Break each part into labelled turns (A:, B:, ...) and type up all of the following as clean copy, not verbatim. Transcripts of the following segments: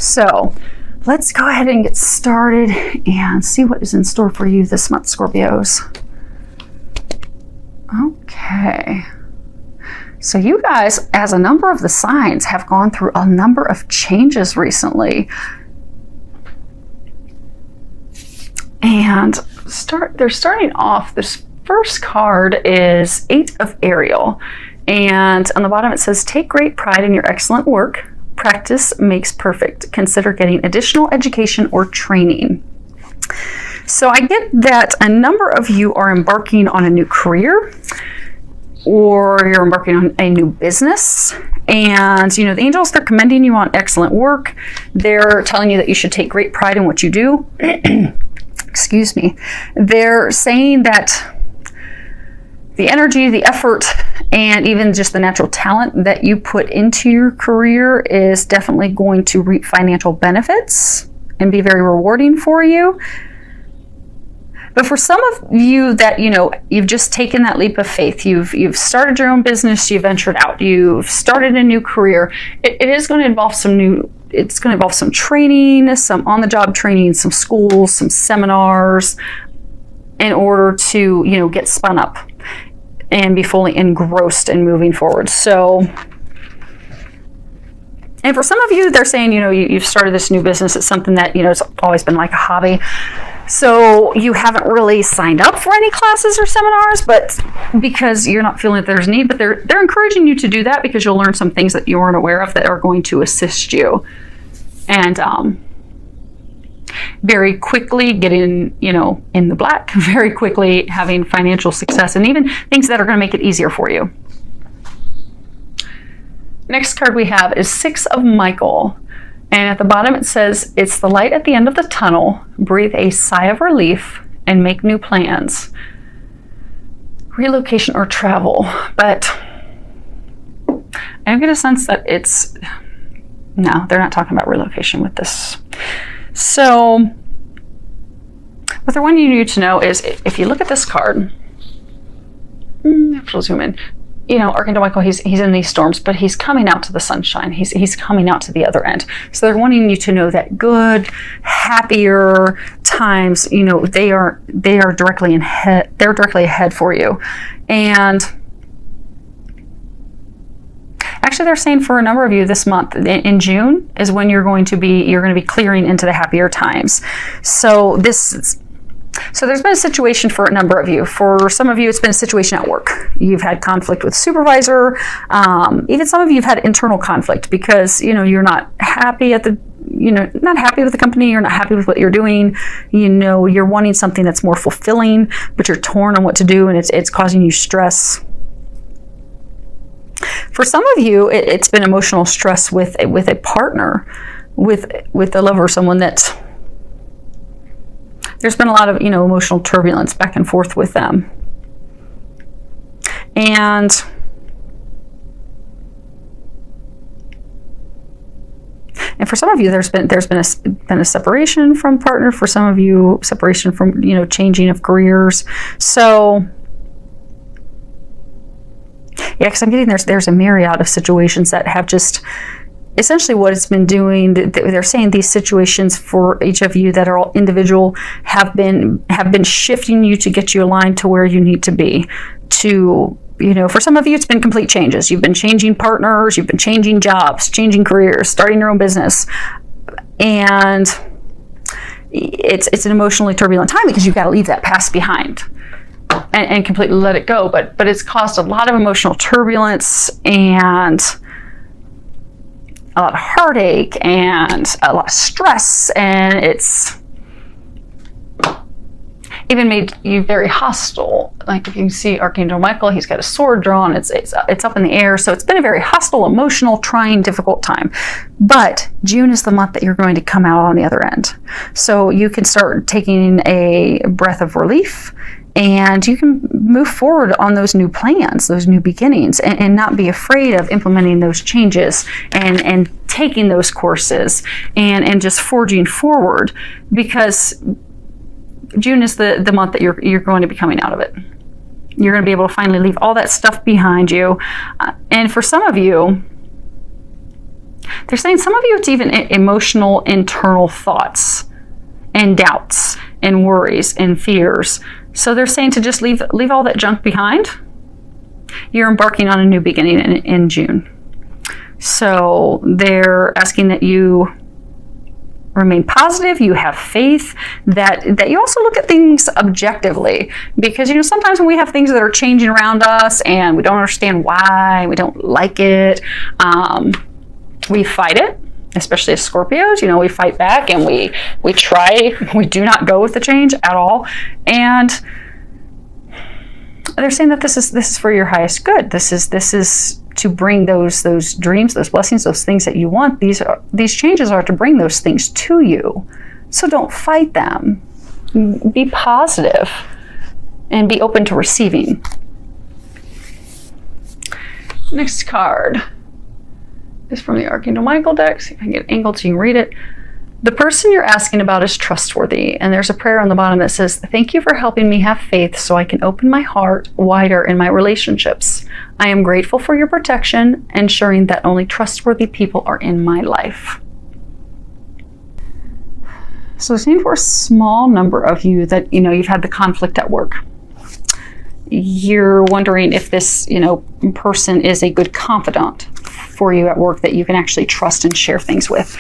A: So let's go ahead and get started and see what is in store for you this month, Scorpios. Okay. So you guys, as a number of the signs, have gone through a number of changes recently. And they're starting off, this first card is 8 of Ariel. And on the bottom it says, take great pride in your excellent work. Practice makes perfect. Consider getting additional education or training. So I get that a number of you are embarking on a new career, or you're embarking on a new business. And, you know, the angels, they're commending you on excellent work. They're telling you that you should take great pride in what you do. Excuse me. They're saying that the energy, the effort, and even just the natural talent that you put into your career is definitely going to reap financial benefits and be very rewarding for you. But for some of you that, you know, you've just taken that leap of faith, you've started your own business, you've ventured out, you've started a new career, it is going to involve it's going to involve some training, some on-the-job training, some schools, some seminars, in order to, you know, get spun up and be fully engrossed in moving forward. So, and for some of you, they're saying, you know, you've started this new business. It's something that, you know, it's always been like a hobby. So you haven't really signed up for any classes or seminars, but because you're not feeling that there's need, but they're encouraging you to do that because you'll learn some things that you weren't aware of that are going to assist you. And very quickly getting, you know, in the black, very quickly having financial success, and even things that are going to make it easier for you. Next card we have is 6 of Michael. And at the bottom it says, it's the light at the end of the tunnel. Breathe a sigh of relief and make new plans. Relocation or travel. But I get a sense that no, they're not talking about relocation with this. So what they're wanting you to know is, if you look at this card, I have to zoom in. You know, Archangel Michael, he's in these storms, but he's coming out to the sunshine. He's coming out to the other end. So they're wanting you to know that good, happier times, you know, they are directly ahead. They're directly ahead for you. And actually, they're saying for a number of you this month, in June, is when you're going to be clearing into the happier times. So there's been a situation for a number of you. For some of you, it's been a situation at work. You've had conflict with supervisor. Even some of you have had internal conflict because, you know, you're not happy not happy with the company. You're not happy with what you're doing. You know, you're wanting something that's more fulfilling, but you're torn on what to do, and it's causing you stress. For some of you, it's been emotional stress with a partner, with a lover, someone that there's been a lot of, you know, emotional turbulence back and forth with them. And for some of you, there's been a separation from partner. For some of you, separation from, you know, changing of careers. So yeah, because I'm getting there's a myriad of situations that have just essentially what it's been doing. They're saying these situations for each of you that are all individual have been shifting you to get you aligned to where you need to be. To, you know, for some of you, it's been complete changes. You've been changing partners, you've been changing jobs, changing careers, starting your own business, and it's an emotionally turbulent time because you've got to leave that past behind and completely let it go. But it's caused a lot of emotional turbulence and a lot of heartache and a lot of stress, and it's even made you very hostile. Like if you can see Archangel Michael, he's got a sword drawn, it's up in the air. So it's been a very hostile, emotional, trying, difficult time. But June is the month that you're going to come out on the other end. So you can start taking a breath of relief, and you can move forward on those new plans, those new beginnings, and not be afraid of implementing those changes and taking those courses and just forging forward, because June is the month that you're going to be coming out of it. You're going to be able to finally leave all that stuff behind you. And for some of you, They're saying some of you, it's even emotional, internal thoughts and doubts and worries and fears. So they're saying to just leave all that junk behind. You're embarking on a new beginning in June. So they're asking that you remain positive, you have faith, that you also look at things objectively. Because, you know, sometimes when we have things that are changing around us and we don't understand why, we don't like it, we fight it. Especially as Scorpios, you know, we fight back and we try, we do not go with the change at all. And they're saying that this is for your highest good. This is to bring those dreams, those blessings, those things that you want. These changes are to bring those things to you. So don't fight them. Be positive and be open to receiving. Next card is from the Archangel Michael deck. See if I can get it angled so you can read it. The person you're asking about is trustworthy, and there's a prayer on the bottom that says, "Thank you for helping me have faith so I can open my heart wider in my relationships. I am grateful for your protection, ensuring that only trustworthy people are in my life." So it's for a small number of you that, you know, you've had the conflict at work. You're wondering if this, you know, person is a good confidant for you at work that you can actually trust and share things with.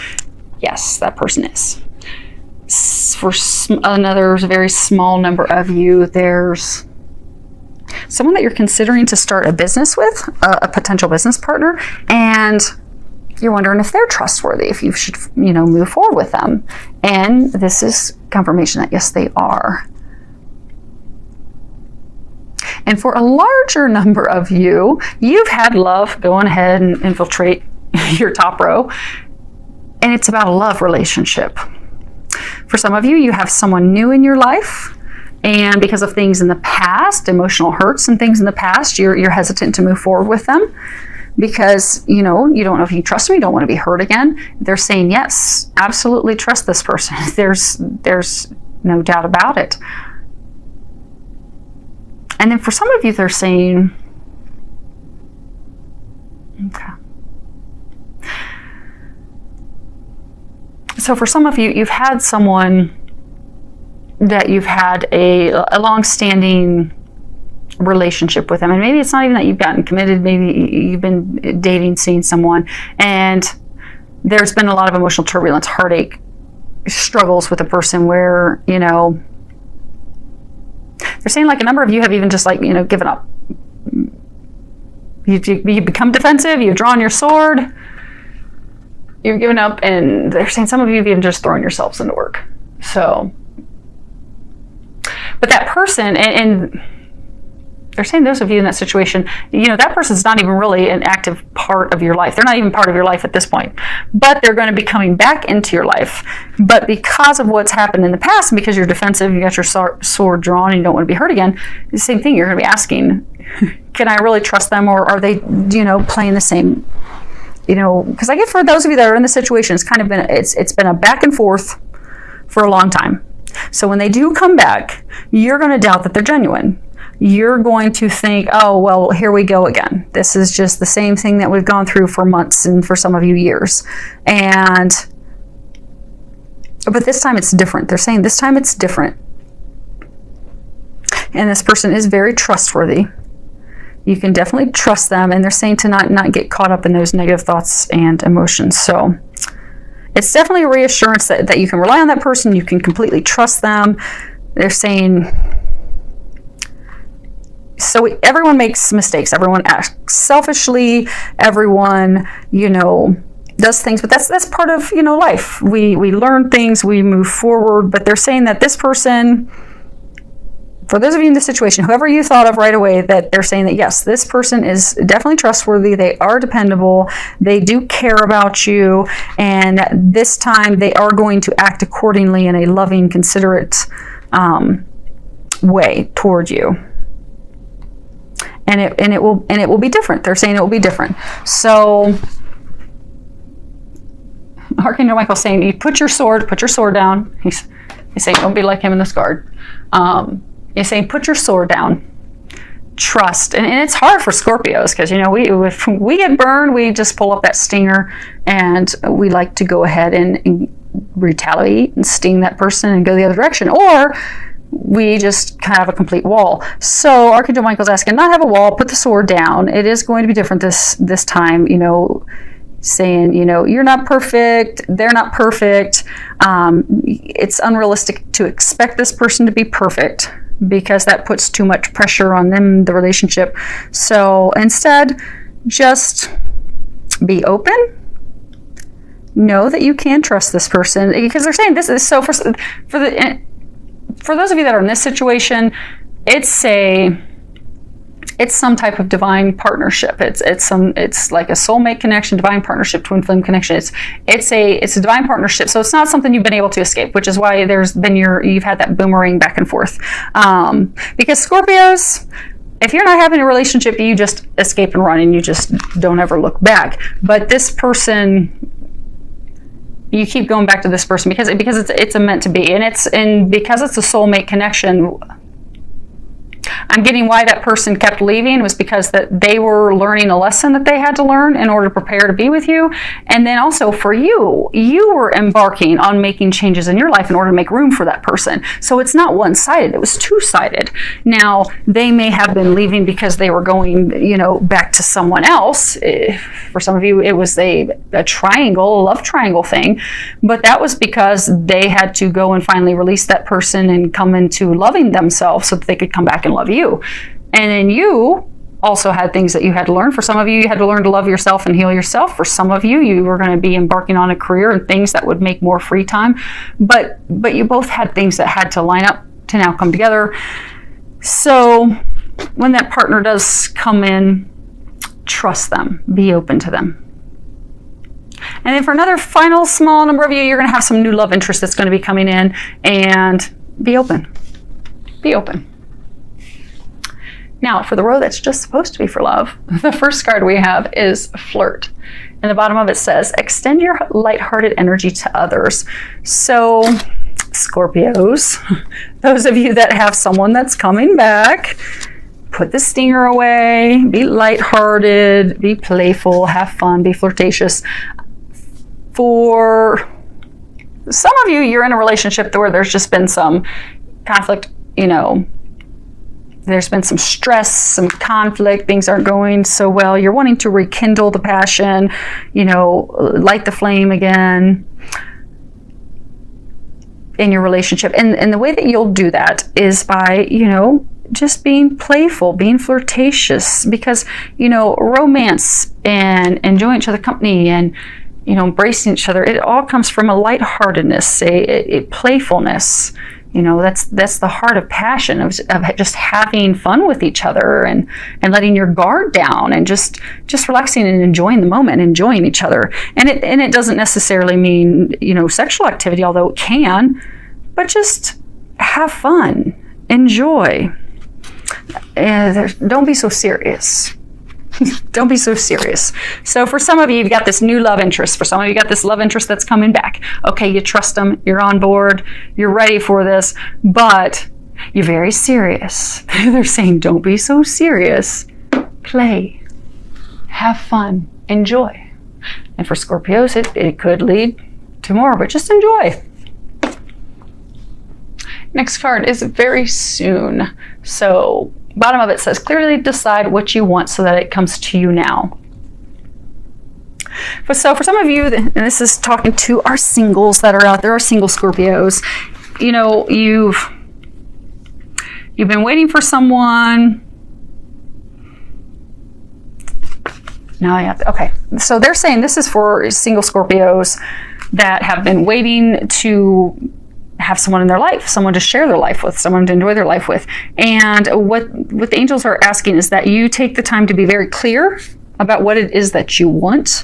A: Yes, that person is. For another very small number of you, there's someone that you're considering to start a business with, a potential business partner, and you're wondering if they're trustworthy, if you should, you know, move forward with them. And this is confirmation that yes, they are. And for a larger number of you, you've had love go on ahead and infiltrate your top row. And it's about a love relationship. For some of you, you have someone new in your life. And because of things in the past, emotional hurts and things in the past, you're hesitant to move forward with them. Because, you know, you don't know if you trust them, you don't want to be hurt again. They're saying, yes, absolutely trust this person. There's no doubt about it. And then for some of you, they're saying, okay. So for some of you, you've had someone that you've had a long-standing relationship with them. And maybe it's not even that you've gotten committed. Maybe you've been dating, seeing someone, and there's been a lot of emotional turbulence, heartache, struggles with a person where, you know, they're saying like a number of you have even just like, you know, given up. You've become defensive, you've drawn your sword, you've given up, and they're saying some of you have even just thrown yourselves into work. So, but that person, and they're saying those of you in that situation, you know, that person's not even really an active part of your life. They're not even part of your life at this point, but they're going to be coming back into your life. But because of what's happened in the past, and because you're defensive, you got your sword drawn and you don't want to be hurt again, the same thing, you're going to be asking, can I really trust them, or are they, you know, playing the same, you know, because I get for those of you that are in the situation, it's kind of been, it's been a back and forth for a long time. So when they do come back, you're going to doubt that they're genuine. You're going to think, oh, well, here we go again. This is just the same thing that we've gone through for months and for some of you years. But this time it's different. They're saying this time it's different. And this person is very trustworthy. You can definitely trust them. And they're saying to not get caught up in those negative thoughts and emotions. So it's definitely a reassurance that you can rely on that person. You can completely trust them. They're saying, so everyone makes mistakes. Everyone acts selfishly. Everyone, you know, does things, but that's part of, you know, life. We learn things, we move forward, but they're saying that this person, for those of you in this situation, whoever you thought of right away, that they're saying that yes, this person is definitely trustworthy. They are dependable. They do care about you. And this time they are going to act accordingly in a loving, considerate way toward you. And it will be different. They're saying it will be different. So Archangel Michael's saying, you put your sword down. He's saying, don't be like him in this card. He's saying, put your sword down. trust. And it's hard for Scorpios because, you know, if we get burned, we just pull up that stinger and we like to go ahead and retaliate and sting that person and go the other direction. Or we just kind of have a complete wall. So Archangel Michael's asking, not have a wall, put the sword down. It is going to be different this time, you know, saying, you know, you're not perfect, they're not perfect. It's unrealistic to expect this person to be perfect, because that puts too much pressure on them, the relationship. So instead, just be open. Know that you can trust this person, because they're saying this is so for those of you that are in this situation, it's some type of divine partnership. It's like a soulmate connection, divine partnership, twin flame connection. It's a divine partnership. So it's not something you've been able to escape, which is why you've had that boomerang back and forth. Because Scorpios, if you're not having a relationship, you just escape and run and you just don't ever look back. But this person, you keep going back to this person because it's a meant to be, and because it's a soulmate connection. I'm getting why that person kept leaving was because that they were learning a lesson that they had to learn in order to prepare to be with you. And then also for you were embarking on making changes in your life in order to make room for that person. So it's not one-sided, it was two-sided. Now, they may have been leaving because they were going, you know, back to someone else. For some of you, it was a triangle, a love triangle thing. But that was because they had to go and finally release that person and come into loving themselves so that they could come back and love you. And then you also had things that you had to learn. For some of you, you had to learn to love yourself and heal yourself. For some of you, you were going to be embarking on a career and things that would make more free time. But you both had things that had to line up to now come together. So when that partner does come in, trust them, be open to them. And then for another final small number of you, you're going to have some new love interest that's going to be coming in, and be open. Be open. Now, for the row that's just supposed to be for love, the first card we have is flirt. And the bottom of it says, extend your lighthearted energy to others. So, Scorpios, those of you that have someone that's coming back, put the stinger away, be lighthearted, be playful, have fun, be flirtatious. For some of you, you're in a relationship where there's just been some conflict, you know, there's been some stress, some conflict, things aren't going so well. You're wanting to rekindle the passion, you know, light the flame again in your relationship. And the way that you'll do that is by, you know, just being playful, being flirtatious, because, you know, romance and enjoying each other's company and, you know, embracing each other, it all comes from a lightheartedness, a playfulness. You know, that's the heart of passion, of just having fun with each other and letting your guard down and just relaxing and enjoying the moment, enjoying each other. And it doesn't necessarily mean, you know, sexual activity, although it can, but just have fun, enjoy. Don't be so serious. Don't be so serious. So for some of you, you've got this new love interest. For some of you, you got this love interest that's coming back. Okay, you trust them. You're on board. You're ready for this. But you're very serious. They're saying, don't be so serious. Play. Have fun. Enjoy. And for Scorpios, it could lead to more, but just enjoy. Next card is very soon. So bottom of it says, clearly decide what you want so that it comes to you now. So for some of you, and this is talking to our singles that are out there, our single Scorpios, you know, you've been waiting for someone. Now I have to, okay. So they're saying this is for single Scorpios that have been waiting to have someone in their life, someone to share their life with, someone to enjoy their life with. And what the angels are asking is that you take the time to be very clear about what it is that you want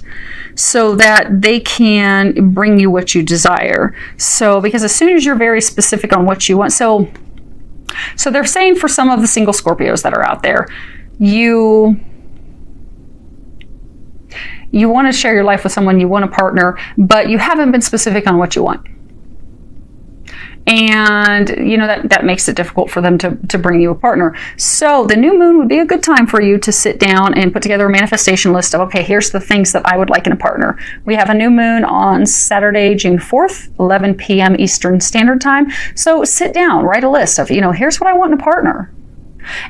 A: so that they can bring you what you desire. So, because as soon as you're very specific on what you want, so they're saying for some of the single Scorpios that are out there, you want to share your life with someone, you want a partner, but you haven't been specific on what you want. And, you know, that makes it difficult for them to bring you a partner. So the new moon would be a good time for you to sit down and put together a manifestation list of, okay, here's the things that I would like in a partner. We have a new moon on Saturday, June 4th, 11 p.m. Eastern Standard Time. So sit down, write a list of, you know, here's what I want in a partner.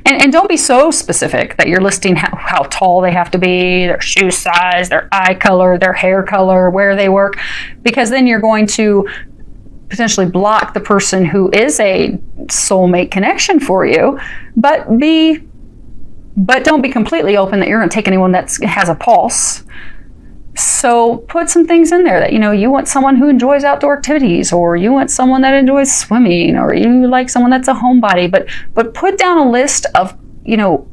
A: And don't be so specific that you're listing how tall they have to be, their shoe size, their eye color, their hair color, where they work, because then you're going to potentially block the person who is a soulmate connection for you. But don't be completely open that you're going to take anyone that has a pulse. So put some things in there that, you know, you want someone who enjoys outdoor activities, or you want someone that enjoys swimming, or you like someone that's a homebody, but put down a list of, you know,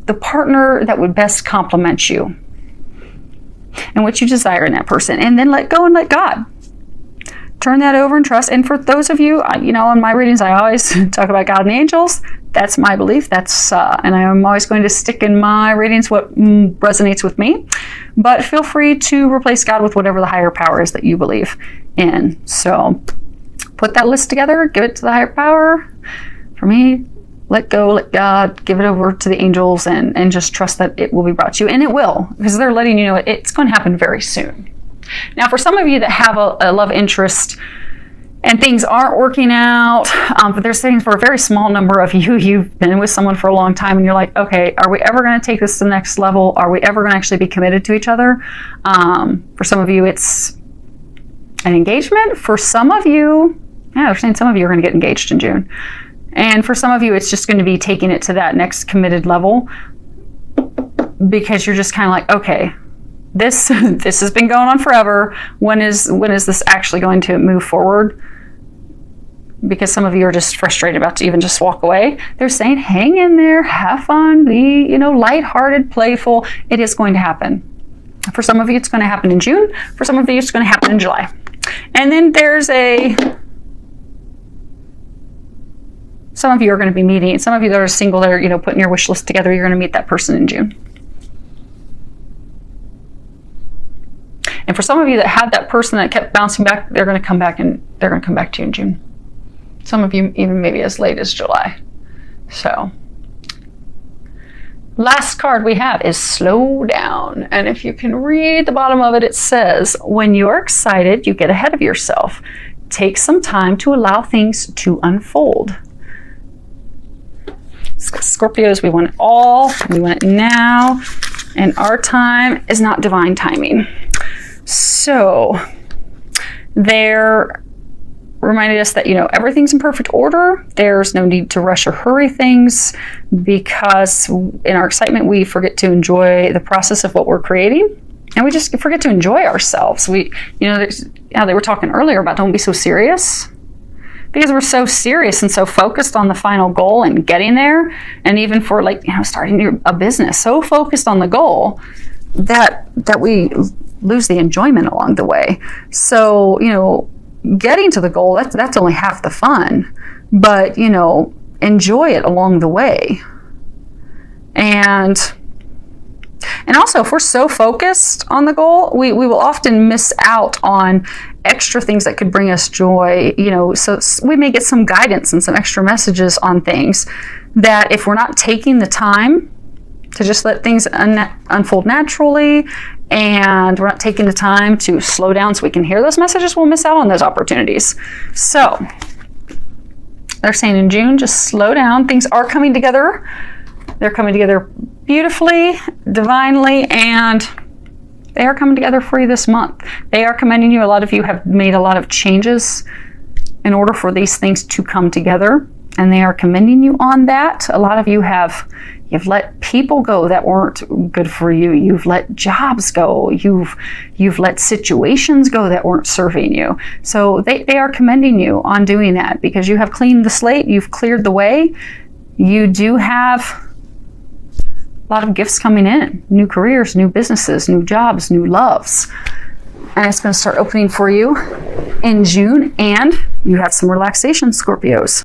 A: the partner that would best complement you and what you desire in that person, and then let go and let God. Turn that over and trust. And for those of you, you know, in my readings, I always talk about God and the angels. That's my belief. And I am always going to stick in my readings what resonates with me. But feel free to replace God with whatever the higher power is that you believe in. So put that list together, give it to the higher power. For me, let go, let God, give it over to the angels, and just trust that it will be brought to you. And it will, because they're letting you know it's going to happen very soon. Now, for some of you that have a love interest and things aren't working out, but there's things for a very small number of you, you've been with someone for a long time and you're like, okay, are we ever going to take this to the next level? Are we ever going to actually be committed to each other? For some of you, it's an engagement. For some of you, they're saying some of you are going to get engaged in June. And for some of you, it's just going to be taking it to that next committed level, because you're just kind of like, okay, this has been going on forever. When is this actually going to move forward? Because some of you are just frustrated about to even just walk away. They're saying, hang in there, have fun, be, you know, lighthearted, playful. It is going to happen. For some of you, it's going to happen in June. For some of you, it's going to happen in July. And then some of you are going to be meeting. Some of you that are single, that are, you know, putting your wish list together, you're going to meet that person in June. And for some of you that had that person that kept bouncing back, they're going to come back, and they're going to come back to you in June. Some of you even maybe as late as July. So, last card we have is slow down. And if you can read the bottom of it, it says, when you're excited, you get ahead of yourself. Take some time to allow things to unfold. Scorpios, we want it all. We want it now. And our time is not divine timing. So they're reminded us that, you know, everything's in perfect order. There's no need to rush or hurry things, because in our excitement, we forget to enjoy the process of what we're creating, and we just forget to enjoy ourselves. They were talking earlier about don't be so serious, because we're so serious and so focused on the final goal and getting there. And even for, like, you know, starting a business, so focused on the goal that we lose the enjoyment along the way. So, you know, getting to the goal, that's only half the fun, but, you know, enjoy it along the way. And also, if we're so focused on the goal, we will often miss out on extra things that could bring us joy, you know. So we may get some guidance and some extra messages on things that, if we're not taking the time to just let things unfold naturally, and we're not taking the time to slow down so we can hear those messages, we'll miss out on those opportunities. So they're saying in June, just slow down. Things are coming together. They're coming together beautifully, divinely, and they are coming together for you this month. They are commending you. A lot of you have made a lot of changes in order for these things to come together, and they are commending you on that. A lot of you you've let people go that weren't good for you. You've let jobs go. You've let situations go that weren't serving you. So they are commending you on doing that, because you have cleaned the slate. You've cleared the way. You do have a lot of gifts coming in. New careers, new businesses, new jobs, new loves. And it's going to start opening for you in June. And you have some relaxation, Scorpios.